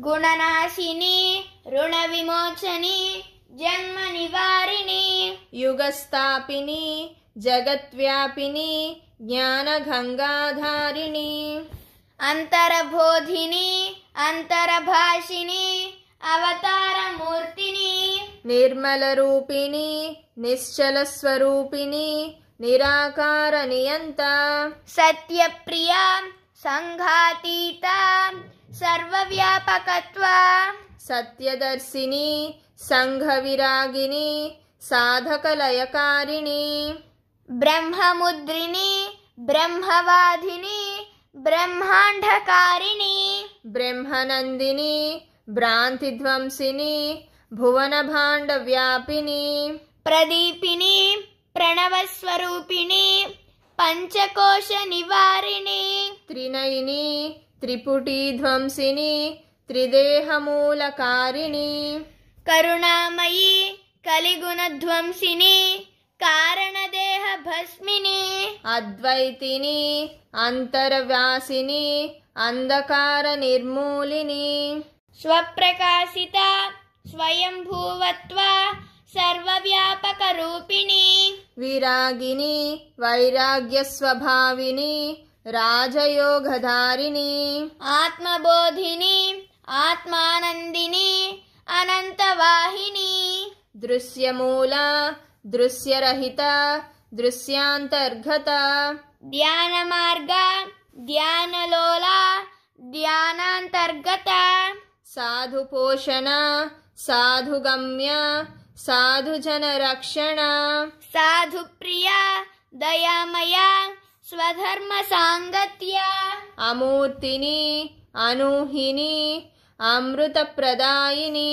గుణనాశిని రుణ విమోచని జన్మ నివారిణి యుగస్థాపిని జగద్వ్యాపిని జ్ఞానగంగాధారిణి అంతరబోధిని అంతరభాషిని అవతారమూర్తిని నిర్మల రూపిణి నిశ్చల స్వరూపిణి నిరాకార నియంత సత్యప్రియ సంఘాతీత సర్వవ్యాపకత్వ సత్యదర్శిని సంఘ విరాగిని సాధకలయకారిణి బ్రహ్మముద్రిని బ్రహ్మవాధిని బ్రహ్మాండకారిణి బ్రహ్మనందిని భ్రాంతిధ్వంసిని భువనభాండ వ్యాపిని ప్రదీపిని ప్రణవస్వరూపిణి పంచకోశ నివారిణి త్రినయిని త్రిపుటీధ్వంసిని త్రిదేహమూలకారిణి కరుణామయీ కలిగుణధ్వంసిని కారణదేహ భస్మిని అద్వైతిని అంతర్వ్యాసిని అంధకార నిర్మూలిని స్వప్రకాశిత స్వయంభూవత్వ సర్వవ్యాపక రూపిణి విరాగిని వైరాగ్య స్వభావిని రాజయోగధారిణి ఆత్మబోధిని ఆత్మానందిని అనంతవాహిని దృశ్యమూల దృశ్యరహిత దృశ్యాంతర్గత ధ్యాన మార్గ ధ్యానలోల ధ్యానాంతర్గత సాధుపోషణ సాధుగమ్య సాధుజన రక్షణ సాధుప్రియ దయామయ స్వధర్మ సాంగత్య అమూర్తిని అనూహిని అమృతప్రదాయిని